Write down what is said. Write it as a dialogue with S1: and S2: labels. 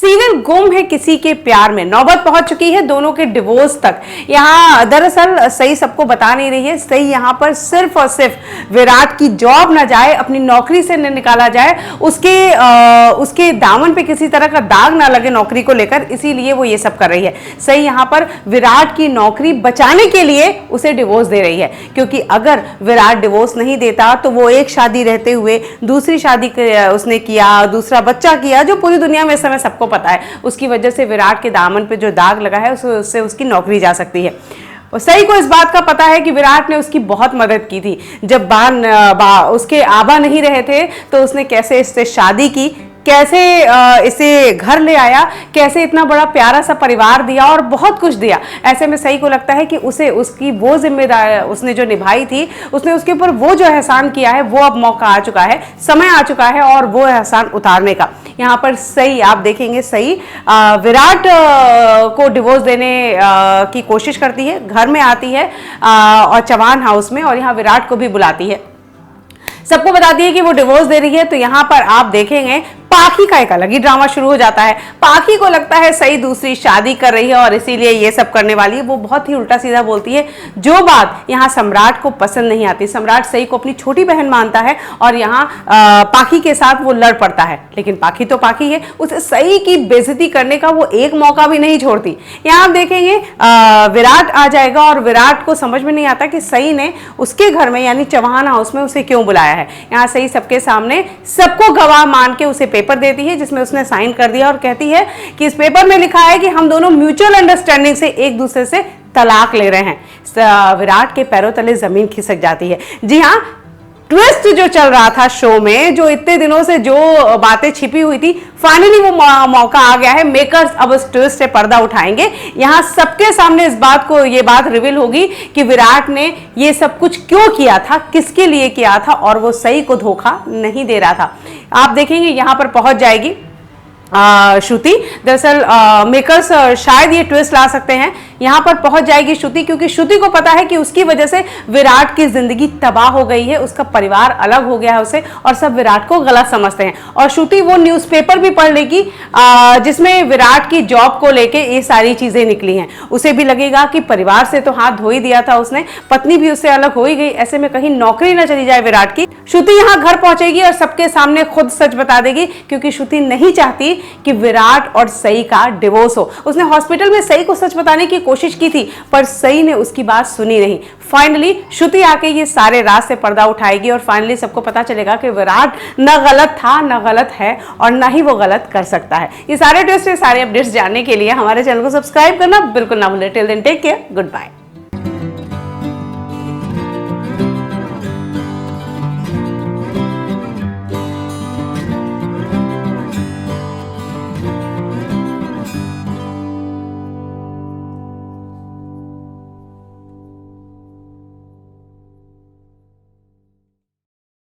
S1: Serial गुम है किसी के प्यार में, नौबत पहुंच चुकी है दोनों के डिवोर्स तक। यहाँ दरअसल सई सबको बता नहीं रही है, सई यहाँ पर सिर्फ और सिर्फ विराट की जॉब ना जाए, अपनी नौकरी से न निकाला जाए, उसके दामन पे किसी तरह का दाग ना लगे नौकरी को लेकर, इसीलिए वो ये सब कर रही है। सई यहाँ पर विराट की नौकरी बचाने के लिए उसे डिवोर्स दे रही है, क्योंकि अगर विराट डिवोर्स नहीं देता तो वो एक शादी रहते हुए दूसरी शादी उसने किया, दूसरा बच्चा किया, जो पूरी दुनिया में इस समय सबको पता है। उसकी वजह से विराट के दामन पे जो दाग लगा है उससे उसकी नौकरी जा सकती है। और सई को इस बात का पता है कि विराट ने उसकी बहुत मदद की थी। जब उसके आबा नहीं रहे थे तो उसने कैसे इससे शादी की, कैसे इसे घर ले आया, कैसे इतना बड़ा प्यारा सा परिवार दिया और बहुत कुछ दिया। ऐसे में सई को लगता है कि उसे उसकी वो जिम्मेदारी उसने जो निभाई थी, उसने उसके ऊपर वो जो एहसान किया है, वो अब मौका आ चुका है, समय आ चुका है और वो एहसान उतारने का। यहाँ पर सई आप देखेंगे, सई विराट को डिवोर्स देने की कोशिश करती है, घर में आती है और चौहान हाउस में, और यहाँ विराट को भी बुलाती है, सबको बताती है कि वो डिवोर्स दे रही है। तो यहाँ पर आप देखेंगे पाखी का एक अलग ही ड्रामा शुरू हो जाता है। पाखी को लगता है सई दूसरी शादी कर रही है और इसीलिए ये सब करने वाली है। वो बहुत ही उल्टा सीधा बोलती है, जो बात यहाँ सम्राट को पसंद नहीं आती। सम्राट सई को अपनी छोटी बहन मानता है और यहाँ पाखी के साथ वो लड़ पड़ता है, लेकिन पाखी तो पाखी है, उसे सई की बेइज्जती करने का वो एक मौका भी नहीं छोड़ती। यहाँ आप देखेंगे विराट आ जाएगा और विराट को समझ में नहीं आता कि सई ने उसके घर में यानी चौहान हाउस में उसे क्यों बुलाया है। यहाँ सई सबके सामने सबको गवाह मान के उसे पेपर देती है, जिसमें उसने साइन कर दिया और कहती है कि इस पेपर में लिखा है कि हम दोनों म्यूचुअल अंडरस्टैंडिंग से एक दूसरे से तलाक ले रहे हैं। विराट के पैरों तले जमीन खिसक जाती है। जी हाँ, ट्विस्ट जो चल रहा था शो में, जो इतने दिनों से जो बातें छिपी हुई थी, फाइनली वो मौका आ गया है। मेकर्स अब उस ट्विस्ट से पर्दा उठाएंगे। यहाँ सबके सामने ये बात रिवील होगी कि विराट ने ये सब कुछ क्यों किया था, किसके लिए किया था, और वो सई को धोखा नहीं दे रहा था। आप देखेंगे यहाँ पर पहुंच जाएगी श्रुति। दरअसल मेकर्स शायद ये ट्विस्ट ला सकते हैं। यहाँ पर पहुंच जाएगी श्रुति, क्योंकि श्रुति को पता है कि उसकी वजह से विराट की जिंदगी तबाह हो गई है, उसका परिवार अलग हो गया है उसे, और सब विराट को गलत समझते हैं। और श्रुति वो न्यूज़पेपर भी पढ़ लेगी जिसमें विराट की जॉब को लेके ये सारी चीजें निकली हैं। उसे भी लगेगा कि परिवार से तो हाथ धो ही दिया था उसने, पत्नी भी उससे अलग हो ही गई, ऐसे में कहीं नौकरी ना चली जाए विराट की। श्रुति यहाँ घर पहुंचेगी और सबके सामने खुद सच बता देगी, क्योंकि श्रुति नहीं चाहती कि विराट और सई का डिवोर्स हो। उसने हॉस्पिटल में सई को सच बताने की कोशिश की थी, पर सई ने उसकी बात सुनी नहीं। फाइनली श्रुति आके ये सारे राज से पर्दा उठाएगी और फाइनली सबको पता चलेगा कि विराट न गलत था, न गलत है, और न ही वो गलत कर सकता है। ये सारे ट्विस्ट, ये सारे अपडेट्स जानने के लिए हमारे चैनल को सब्सक्राइब करना बिल्कुल ना भूलें। Till then take care, good bye.